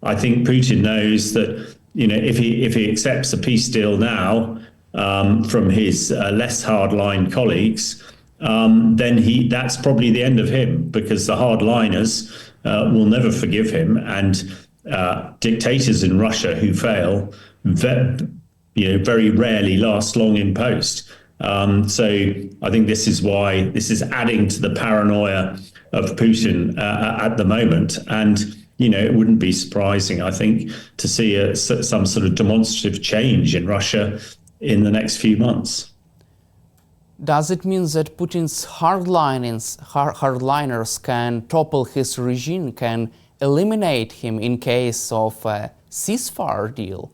I think Putin knows that, if he accepts a peace deal now from his less hardline colleagues, then that's probably the end of him, because the hardliners will never forgive him, and dictators in Russia who fail, very rarely last long in post. So I think this is why this is adding to the paranoia of Putin at the moment. And, it wouldn't be surprising, I think, to see some sort of demonstrative change in Russia in the next few months. Does it mean that Putin's hardliners can topple his regime, can eliminate him in case of a ceasefire deal?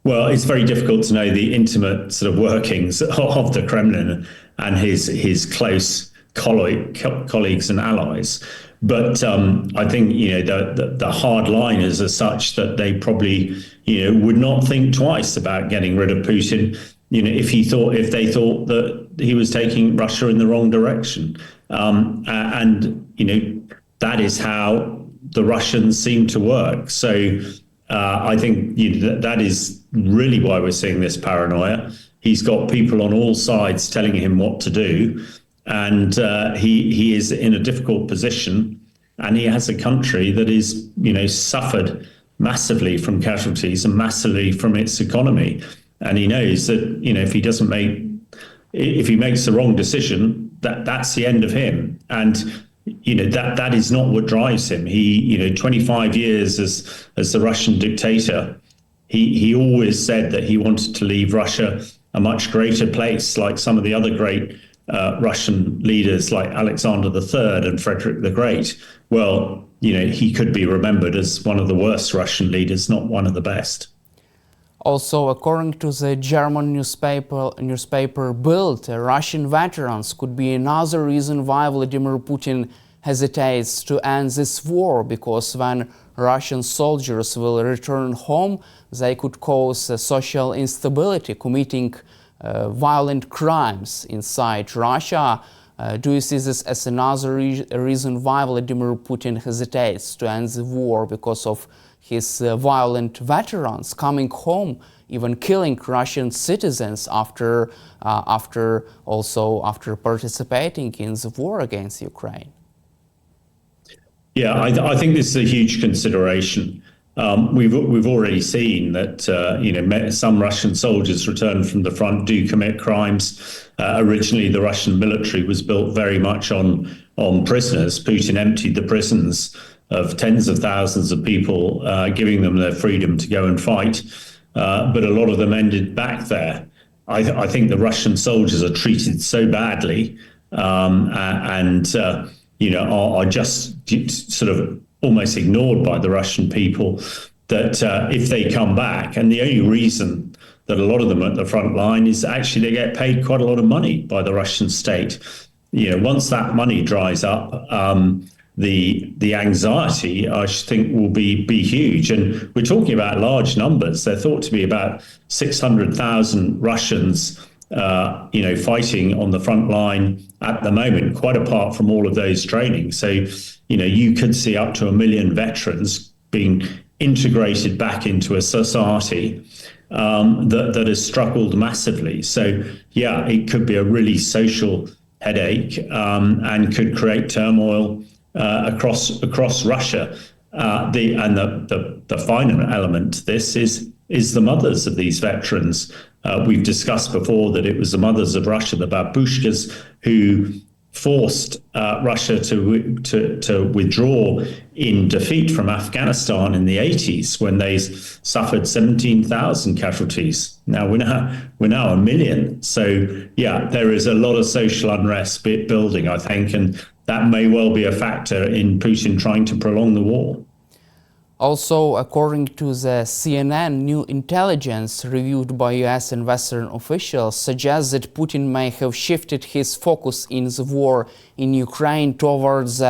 Well, it's very difficult to know the intimate sort of workings of the Kremlin and his close colleagues and allies. But I think, the hardliners are such that they probably, would not think twice about getting rid of Putin, if they thought that he was taking Russia in the wrong direction. That is how the Russians seem to work. So I think that is really why we're seeing this paranoia. He's got people on all sides telling him what to do, and he is in a difficult position, and he has a country that is, suffered massively from casualties and massively from its economy. And he knows that, if he makes the wrong decision, that's the end of him. And that is not what drives him. He, 25 years as the Russian dictator, he always said that he wanted to leave Russia a much greater place, like some of the other great Russian leaders like Alexander III and Frederick the Great. Well, he could be remembered as one of the worst Russian leaders, not one of the best. Also, according to the German newspaper Bild, Russian veterans could be another reason why Vladimir Putin hesitates to end this war, because when Russian soldiers will return home, they could cause social instability, committing violent crimes inside Russia. Do you see this as another reason why Vladimir Putin hesitates to end the war, because of his violent veterans coming home, even killing Russian citizens after participating in the war against Ukraine? Yeah, I think this is a huge consideration. We've already seen that some Russian soldiers returned from the front do commit crimes. Originally, the Russian military was built very much on prisoners. Putin emptied the prisons of tens of thousands of people, giving them their freedom to go and fight. But a lot of them ended back there. I think the Russian soldiers are treated so badly are just sort of almost ignored by the Russian people, that if they come back, and the only reason that a lot of them are at the front line is actually they get paid quite a lot of money by the Russian state. Once that money dries up, the anxiety, I think, will be huge. And we're talking about large numbers. They're thought to be about 600,000 Russians fighting on the front line at the moment, quite apart from all of those training. So, you could see up to 1 million veterans being integrated back into a society that has struggled massively. So, yeah, it could be a really social headache and could create turmoil across Russia. The final element to this is the mothers of these veterans. We've discussed before that it was the mothers of Russia, the babushkas, who forced Russia to withdraw in defeat from Afghanistan in the 80s, when they suffered 17,000 casualties. Now we're now 1 million. So yeah, there is a lot of social unrest building, I think, and that may well be a factor in Putin trying to prolong the war. Also, according to the CNN, new intelligence reviewed by US and Western officials suggests that Putin may have shifted his focus in the war in Ukraine towards,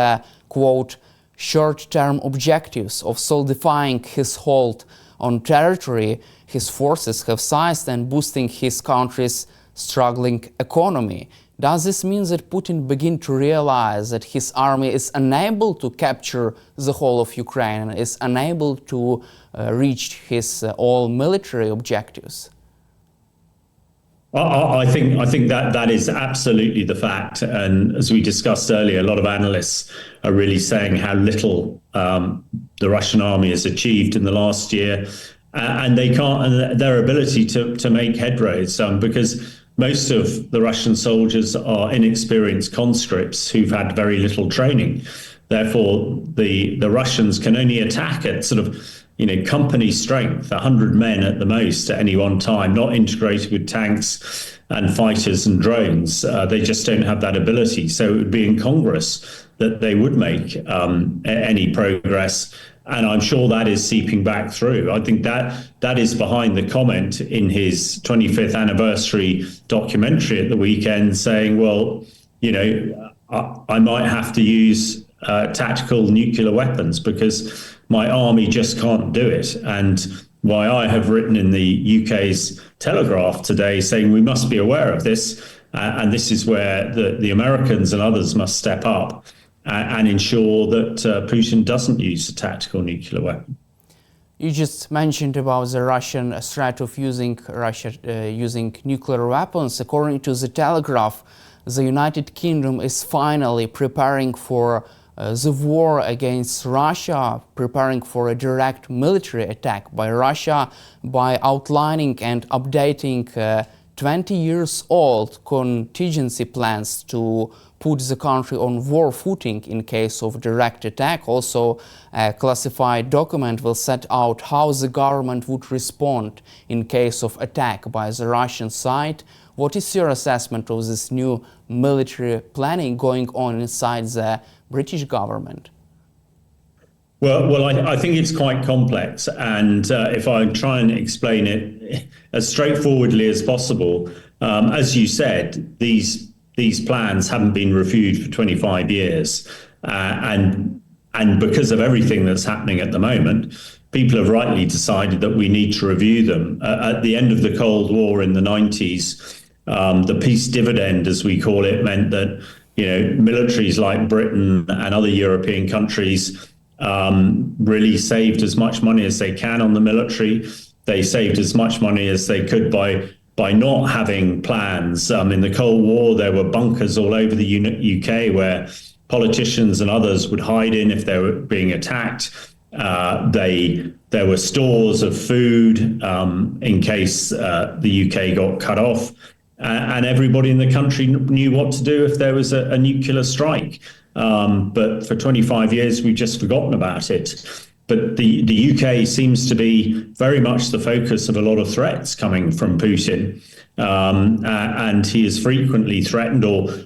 quote, short-term objectives of solidifying his hold on territory his forces have seized and boosting his country's struggling economy. Does this mean that Putin begin to realize that his army is unable to capture the whole of Ukraine and is unable to reach his all military objectives? I think that is absolutely the fact, and as we discussed earlier, a lot of analysts are really saying how little the Russian army has achieved in the last year, and they can't, and their ability to make headway, because most of the Russian soldiers are inexperienced conscripts who've had very little training. Therefore, the Russians can only attack at sort of, company strength, 100 men at the most at any one time, not integrated with tanks and fighters and drones. They just don't have that ability. So it would be incongruous that they would make any progress. And I'm sure that is seeping back through. I think that is behind the comment in his 25th anniversary documentary at the weekend saying, well, I might have to use tactical nuclear weapons because my army just can't do it. And why I have written in the UK's Telegraph today saying we must be aware of this, and this is where the Americans and others must step up and ensure that Putin doesn't use a tactical nuclear weapon. You just mentioned about the Russian threat of using nuclear weapons. According to the Telegraph, the United Kingdom is finally preparing for the war against Russia, preparing for a direct military attack by Russia by outlining and updating 20 years old contingency plans to put the country on war footing in case of direct attack. Also, a classified document will set out how the government would respond in case of attack by the Russian side. What is your assessment of this new military planning going on inside the British government? Well, I think it's quite complex, and if I try and explain it as straightforwardly as possible, as you said, these plans haven't been reviewed for 25 years, and because of everything that's happening at the moment, people have rightly decided that we need to review them. At the end of the Cold War in the 90s, the peace dividend, as we call it, meant that militaries like Britain and other European countries really saved as much money as they can on the military. They saved as much money as they could by not having plans. In the Cold War, there were bunkers all over the UK where politicians and others would hide in if they were being attacked. There were stores of food in case the UK got cut off. And everybody in the country knew what to do if there was a nuclear strike. But for 25 years, we've just forgotten about it. But the UK seems to be very much the focus of a lot of threats coming from Putin. And he is frequently threatened,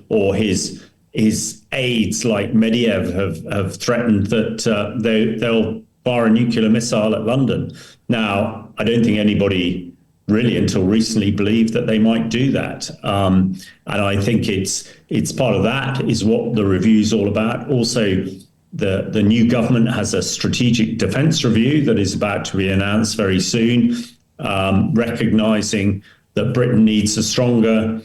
or his aides like Medvedev have threatened that they'll fire a nuclear missile at London. Now, I don't think anybody really until recently believed that they might do that. And I think it's part of that is what the review is all about. Also, the new government has a strategic defence review that is about to be announced very soon, recognising that Britain needs a stronger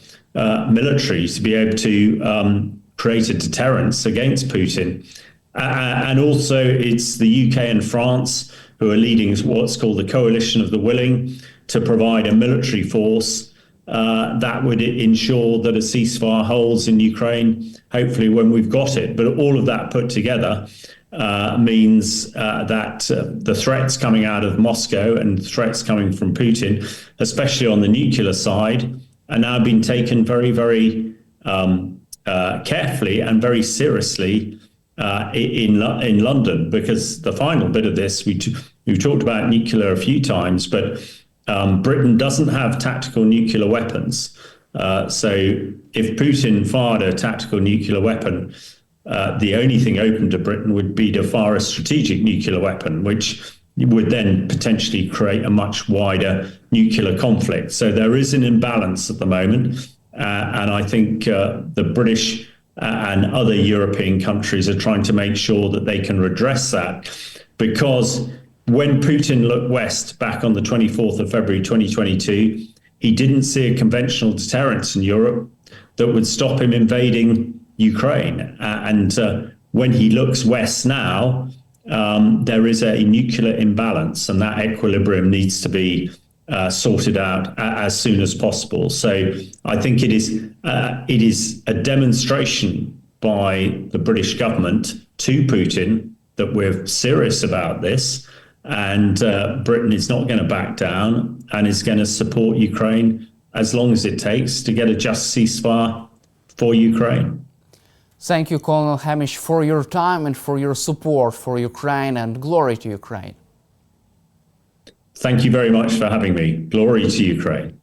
military to be able to create a deterrence against Putin. And also, it's the UK and France who are leading what's called the Coalition of the Willing, to provide a military force that would ensure that a ceasefire holds in Ukraine, hopefully when we've got it. But all of that put together means that the threats coming out of Moscow and threats coming from Putin, especially on the nuclear side, are now being taken very, very carefully and very seriously in London, because the final bit of this, we've talked about nuclear a few times, but Britain doesn't have tactical nuclear weapons. So if Putin fired a tactical nuclear weapon, the only thing open to Britain would be to fire a strategic nuclear weapon, which would then potentially create a much wider nuclear conflict. So there is an imbalance at the moment. And I think the British and other European countries are trying to make sure that they can redress that, because when Putin looked west back on the 24th of February 2022, he didn't see a conventional deterrence in Europe. that would stop him invading Ukraine. And when he looks west now, there is a nuclear imbalance, and that equilibrium needs to be sorted out as soon as possible. So I think it is a demonstration by the British government to Putin that we're serious about this, and Britain is not going to back down and is going to support Ukraine as long as it takes to get a just ceasefire for Ukraine. Thank you, Colonel Hamish, for your time and for your support for Ukraine, and glory to Ukraine. Thank you very much for having me. Glory to Ukraine.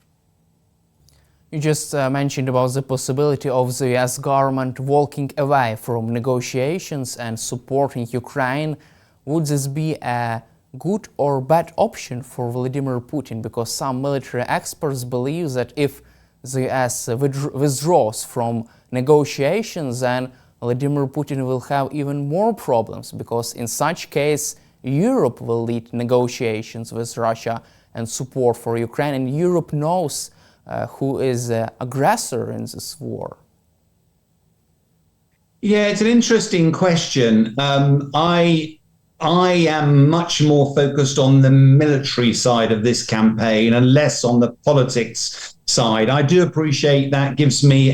You just mentioned about the possibility of the US government walking away from negotiations and supporting Ukraine. Would this be a good or bad option for Vladimir Putin? Because some military experts believe that if the US withdraws from negotiations, then Vladimir Putin will have even more problems, because in such case Europe will lead negotiations with Russia and support for Ukraine, and Europe knows who is the aggressor in this war. Yeah, it's an interesting question. I am much more focused on the military side of this campaign and less on the politics side. I do appreciate that gives me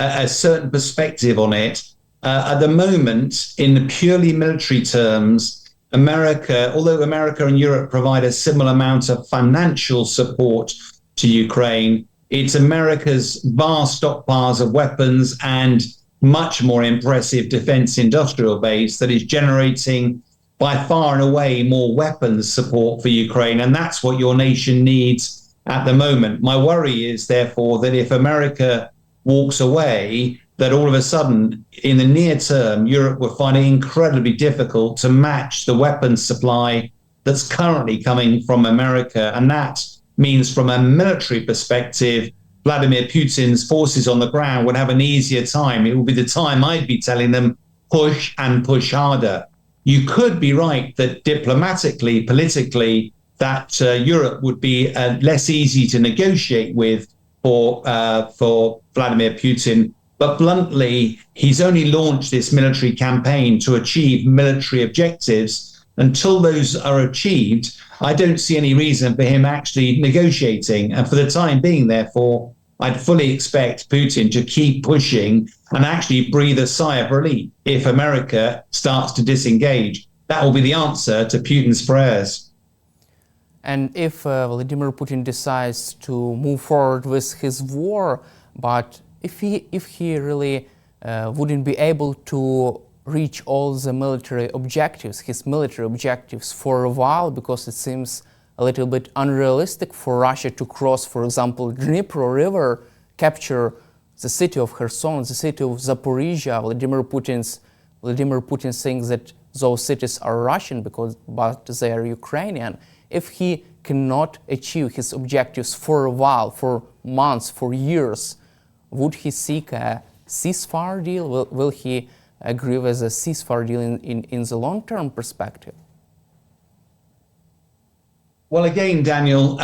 a certain perspective on it. At the moment, in purely military terms, although America and Europe provide a similar amount of financial support to Ukraine, it's America's vast stockpiles of weapons and much more impressive defense industrial base that is generating by far and away more weapons support for Ukraine. And that's what your nation needs at the moment. My worry is, therefore, that if America walks away, that all of a sudden, in the near term, Europe will find it incredibly difficult to match the weapons supply that's currently coming from America. And that means, from a military perspective, Vladimir Putin's forces on the ground would have an easier time. It will be the time I'd be telling them, push and push harder. You could be right that diplomatically, politically, that Europe would be less easy to negotiate with for Vladimir Putin. But bluntly, he's only launched this military campaign to achieve military objectives. Until those are achieved, I don't see any reason for him actually negotiating. And for the time being, therefore, I'd fully expect Putin to keep pushing and actually breathe a sigh of relief if America starts to disengage. That will be the answer to Putin's prayers. And if Vladimir Putin decides to move forward with his war, but if he really wouldn't be able to reach all the military objectives, his military objectives, for a while, because it seems a little bit unrealistic for Russia to cross, for example, Dnipro River, capture the city of Kherson, the city of Zaporizhia. Vladimir Putin thinks that those cities are Russian but they are Ukrainian. If he cannot achieve his objectives for a while, for months, for years, would he seek a ceasefire deal? Will he agree with a ceasefire deal in the long-term perspective? Well, again, Daniel,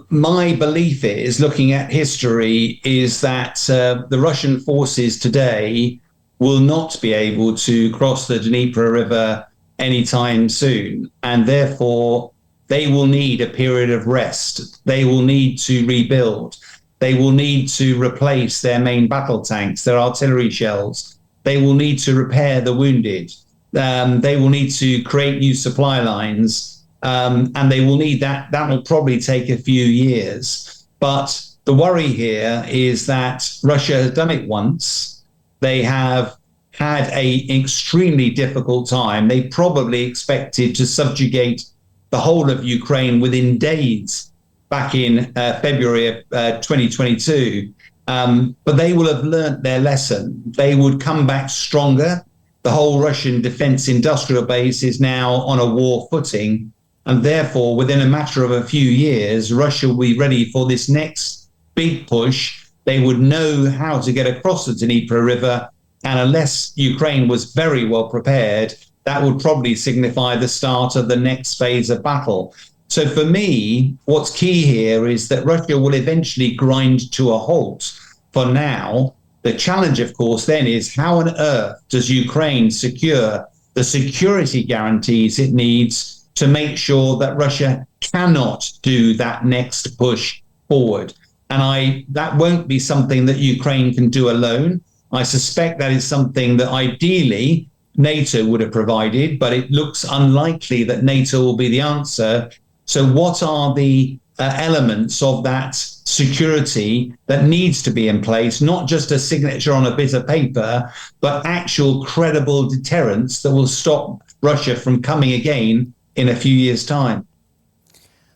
my belief is, looking at history, is that the Russian forces today will not be able to cross the Dnipro River anytime soon. And therefore, they will need a period of rest. They will need to rebuild. They will need to replace their main battle tanks, their artillery shells. They will need to repair the wounded. They will need to create new supply lines. And they will need that. That will probably take a few years. But the worry here is that Russia has done it once. They have had an extremely difficult time. They probably expected to subjugate the whole of Ukraine within days back in February of 2022. But they will have learnt their lesson. They would come back stronger. The whole Russian defense industrial base is now on a war footing. And therefore, within a matter of a few years, Russia will be ready for this next big push. They would know how to get across the Dnipro River. And unless Ukraine was very well prepared, that would probably signify the start of the next phase of battle. So for me, what's key here is that Russia will eventually grind to a halt. for now. The challenge, of course, then is how on earth does Ukraine secure the security guarantees it needs to make sure that Russia cannot do that next push forward? And that won't be something that Ukraine can do alone. I suspect that is something that ideally NATO would have provided, but it looks unlikely that NATO will be the answer. So what are the elements of that security that needs to be in place, not just a signature on a bit of paper, but actual credible deterrence that will stop Russia from coming again in a few years' time?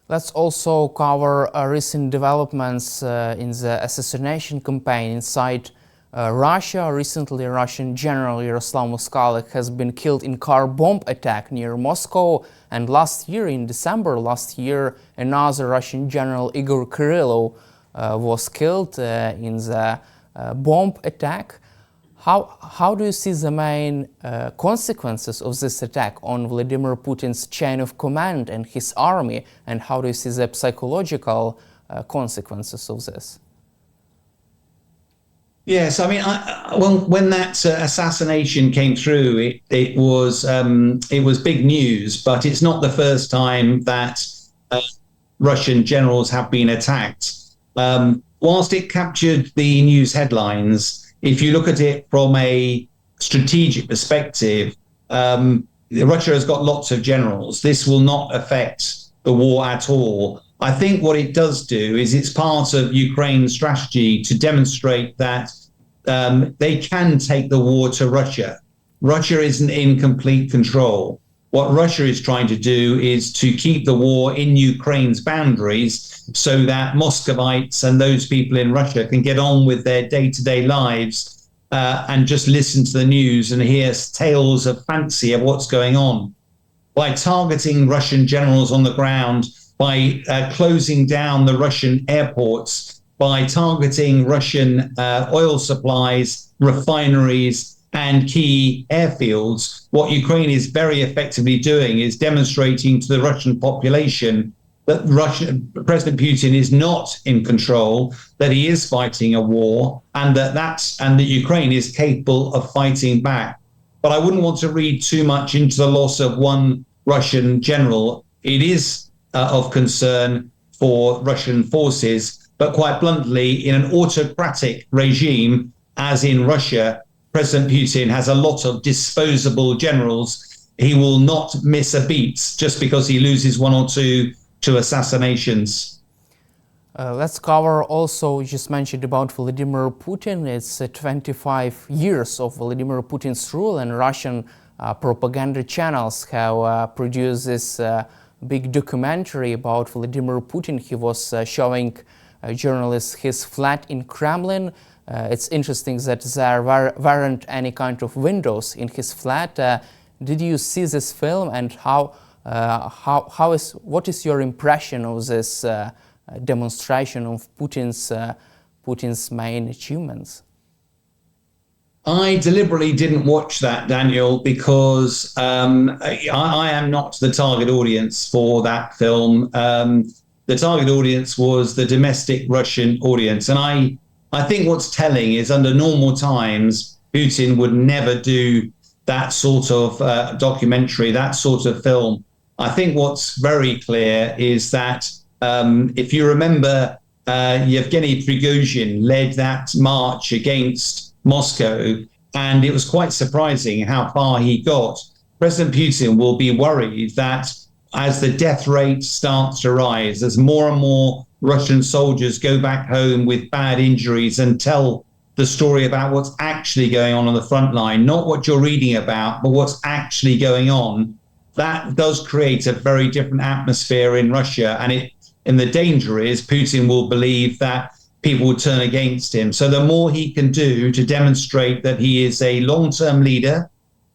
Let's also cover recent developments in the assassination campaign inside Russia. Recently, Russian General Yaroslav Moskalik has been killed in car bomb attack near Moscow. And last year, in December last year, another Russian general, Igor Kirillov, was killed in the bomb attack. How do you see the main consequences of this attack on Vladimir Putin's chain of command and his army? And how do you see the psychological consequences of this? Yes, I mean, when that assassination came through, it was big news. But it's not the first time that Russian generals have been attacked. Whilst it captured the news headlines, if you look at it from a strategic perspective, Russia has got lots of generals. This will not affect the war at all. I think what it does do is it's part of Ukraine's strategy to demonstrate that they can take the war to Russia. Russia isn't in complete control. What Russia is trying to do is to keep the war in Ukraine's boundaries so that Muscovites and those people in Russia can get on with their day-to-day lives and just listen to the news and hear tales of fancy of what's going on. By targeting Russian generals on the ground, by closing down the Russian airports, by targeting Russian oil supplies, refineries, and key airfields, what Ukraine is very effectively doing is demonstrating to the Russian population that President Putin is not in control, that he is fighting a war, and that Ukraine is capable of fighting back. But I wouldn't want to read too much into the loss of one Russian general. It is of concern for Russian forces, but quite bluntly, in an autocratic regime, as in Russia, President Putin has a lot of disposable generals. He will not miss a beat just because he loses one or two to assassinations. Let's cover also, you just mentioned about Vladimir Putin. It's 25 years of Vladimir Putin's rule, and Russian propaganda channels have produced this big documentary about Vladimir Putin. He was showing journalists his flat in Kremlin. It's interesting that there weren't any kind of windows in his flat. Did you see this film, and what is your impression of this demonstration of Putin's main achievements? I deliberately didn't watch that, Daniel, because I am not the target audience for that film. The target audience was the domestic Russian audience. And I think what's telling is under normal times, Putin would never do that sort of documentary, that sort of film. I think what's very clear is that if you remember, Yevgeny Prigozhin led that march against Moscow, and it was quite surprising how far he got. President Putin will be worried that as the death rate starts to rise, as more and more Russian soldiers go back home with bad injuries and tell the story about what's actually going on the front line, not what you're reading about, but what's actually going on, that does create a very different atmosphere in Russia. And the danger is Putin will believe that people will turn against him. So the more he can do to demonstrate that he is a long-term leader,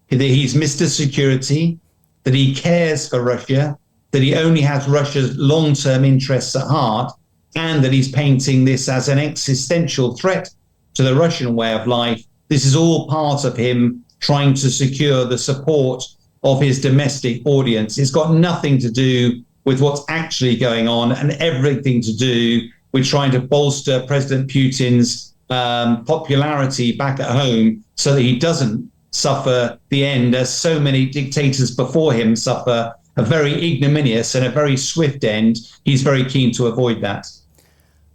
that he's Mr. Security, that he cares for Russia, that he only has Russia's long-term interests at heart, and that he's painting this as an existential threat to the Russian way of life, this is all part of him trying to secure the support of his domestic audience. It's got nothing to do with what's actually going on and everything to do with trying to bolster President Putin's popularity back at home so that he doesn't suffer the end, as so many dictators before him suffer a very ignominious and a very swift end. He's very keen to avoid that.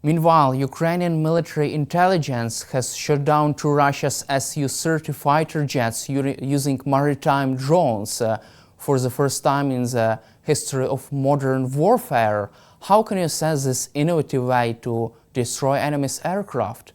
Meanwhile, Ukrainian military intelligence has shot down two Russia's Su-30 fighter jets using maritime drones for the first time in the history of modern warfare. How can you assess this innovative way to destroy enemy's aircraft?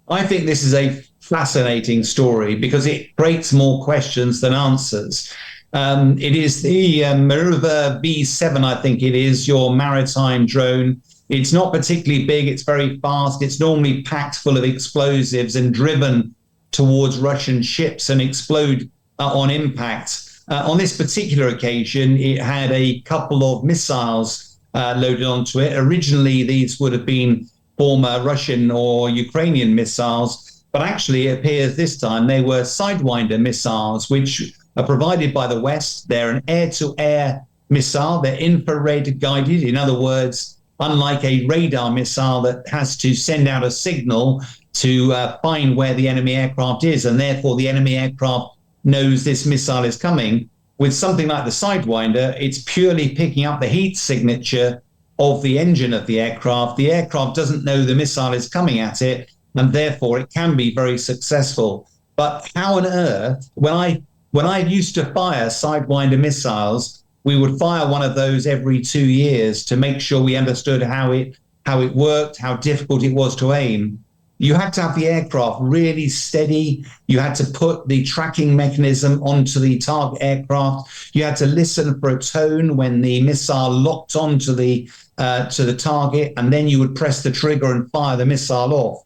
I think this is a fascinating story because it creates more questions than answers. It is the Maruva B7, I think it is, your maritime drone. It's not particularly big, it's very fast, it's normally packed full of explosives and driven towards Russian ships and explode on impact. On this particular occasion, it had a couple of missiles loaded onto it. Originally, these would have been former Russian or Ukrainian missiles, but actually it appears this time they were Sidewinder missiles, which are provided by the West. They're an air-to-air missile. They're infrared guided. In other words, unlike a radar missile that has to send out a signal to find where the enemy aircraft is, and therefore the enemy aircraft knows this missile is coming. With something like the Sidewinder, it's purely picking up the heat signature of the engine of the aircraft. The aircraft doesn't know the missile is coming at it, and therefore it can be very successful. But how on earth, when I used to fire Sidewinder missiles, we would fire one of those every 2 years to make sure we understood how it worked, how difficult it was to aim. You had to have the aircraft really steady. You had to put the tracking mechanism onto the target aircraft. You had to listen for a tone when the missile locked onto the target, and then you would press the trigger and fire the missile off.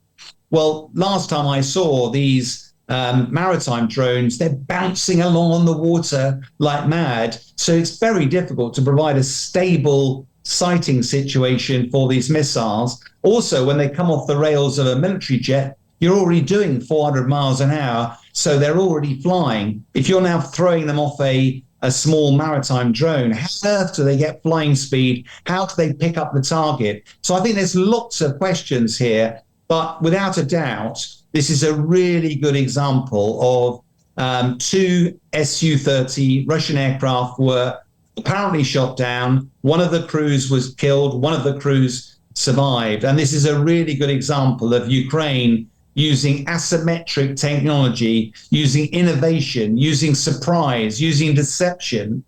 Well, last time I saw these maritime drones, they're bouncing along on the water like mad. So it's very difficult to provide a stable sighting situation for these missiles. Also, when they come off the rails of a military jet, you're already doing 400 miles an hour, so they're already flying. If you're now throwing them off a small maritime drone, how on earth do they get flying speed? How do they pick up the target? So I think there's lots of questions here, but without a doubt, this is a really good example of two Su-30 Russian aircraft were apparently shot down. One of the crews was killed, one of the crews survived. And this is a really good example of Ukraine using asymmetric technology, using innovation, using surprise, using deception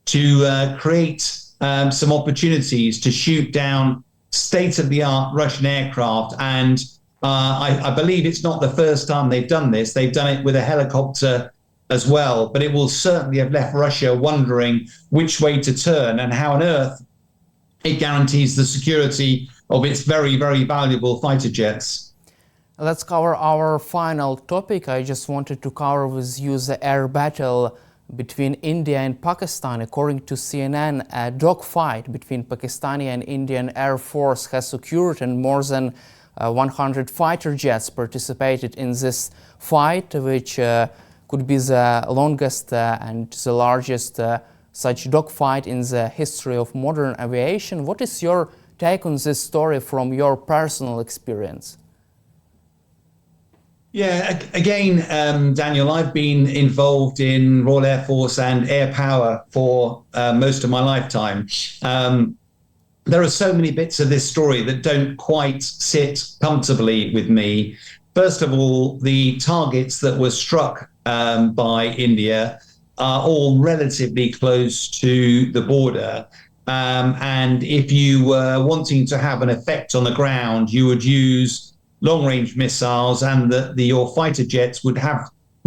to create some opportunities to shoot down state-of-the-art Russian aircraft. And I believe it's not the first time they've done this. They've done it with a helicopter as well, but it will certainly have left Russia wondering which way to turn and how on earth it guarantees the security of its very, very valuable fighter jets. Let's cover our final topic. I just wanted to cover with you the air battle between India and Pakistan. According to CNN, a dogfight between Pakistani and Indian Air Force has occurred, and more than 100 fighter jets participated in this fight, which could be the longest and the largest such dogfight in the history of modern aviation. What is your take on this story from your personal experience? Yeah, again, Daniel, I've been involved in Royal Air Force and air power for most of my lifetime. There are so many bits of this story that don't quite sit comfortably with me. First of all, the targets that were struck by India are all relatively close to the border. And if you were wanting to have an effect on the ground, you would use long-range missiles, and your fighter jets would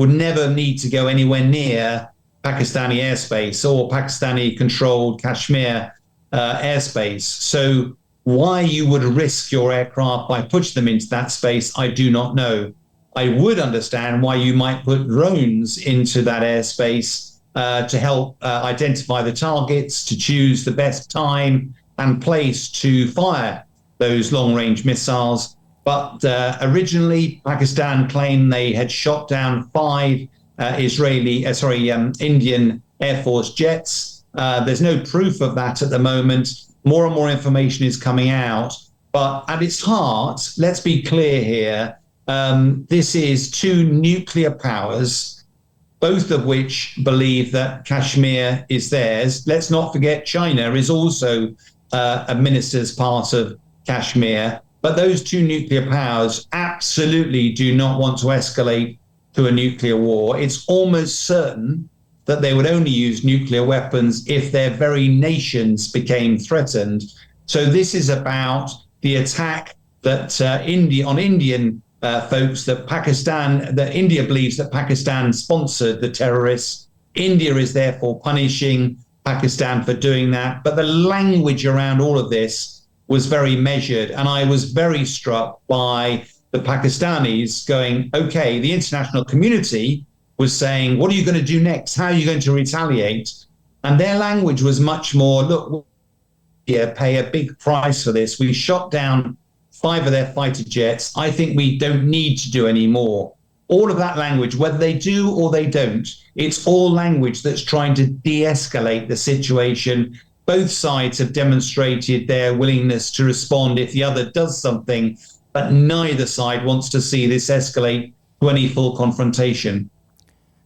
never need to go anywhere near Pakistani airspace or Pakistani-controlled Kashmir airspace. So why you would risk your aircraft by pushing them into that space, I do not know. I would understand why you might put drones into that airspace to help identify the targets, to choose the best time and place to fire those long-range missiles. But originally, Pakistan claimed they had shot down 5 Indian Air Force jets. There's no proof of that at the moment. More and more information is coming out. But at its heart, let's be clear here, this is two nuclear powers, both of which believe that Kashmir is theirs. Let's not forget China is also administers part of Kashmir. But those two nuclear powers absolutely do not want to escalate to a nuclear war. It's almost certain that they would only use nuclear weapons if their very nations became threatened. So this is about the attack that on Indian folks, that India believes that Pakistan sponsored the terrorists. India is therefore punishing Pakistan for doing that. But the language around all of this was very measured. And I was very struck by the Pakistanis going, okay, the international community was saying, what are you going to do next? How are you going to retaliate? And their language was much more, look, we pay a big price for this. We shot down 5 of their fighter jets. I think we don't need to do any more. All of that language, whether they do or they don't, it's all language that's trying to de-escalate the situation. Both sides have demonstrated their willingness to respond if the other does something, but neither side wants to see this escalate to any full confrontation.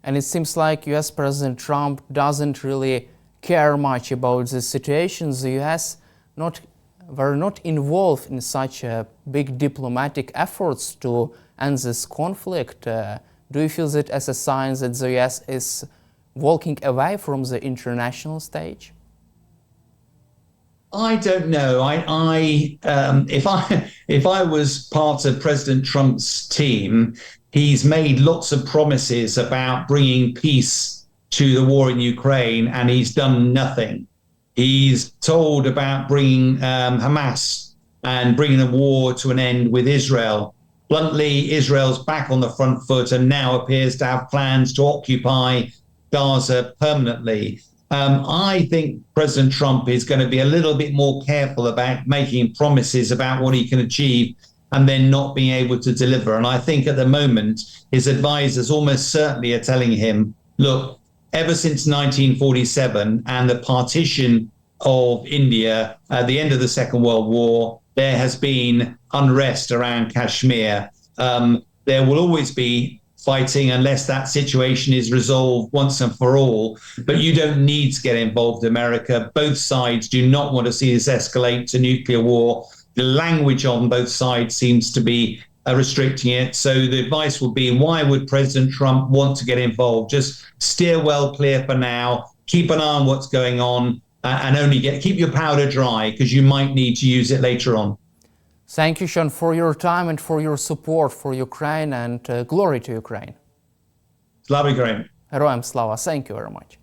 And it seems like US President Trump doesn't really care much about the situations. The US were not involved in such big diplomatic efforts to end this conflict. Do you feel that as a sign that the US is walking away from the international stage? I don't know. If I was part of President Trump's team, he's made lots of promises about bringing peace to the war in Ukraine, and he's done nothing. He's told about bringing Hamas and bringing the war to an end with Israel. Bluntly, Israel's back on the front foot and now appears to have plans to occupy Gaza permanently. I think President Trump is going to be a little bit more careful about making promises about what he can achieve and then not being able to deliver. And I think at the moment, his advisors almost certainly are telling him, look, ever since 1947 and the partition of India at the end of the Second World War, there has been unrest around Kashmir. There will always be fighting unless that situation is resolved once and for all. But you don't need to get involved, America. Both sides do not want to see this escalate to nuclear war. The language on both sides seems to be restricting it. So the advice would be, why would President Trump want to get involved? Just steer well clear for now. Keep an eye on what's going on and only keep your powder dry because you might need to use it later on. Thank you, Sean, for your time and for your support for Ukraine, and glory to Ukraine. Slava Ukraine. Героям слава. Thank you very much.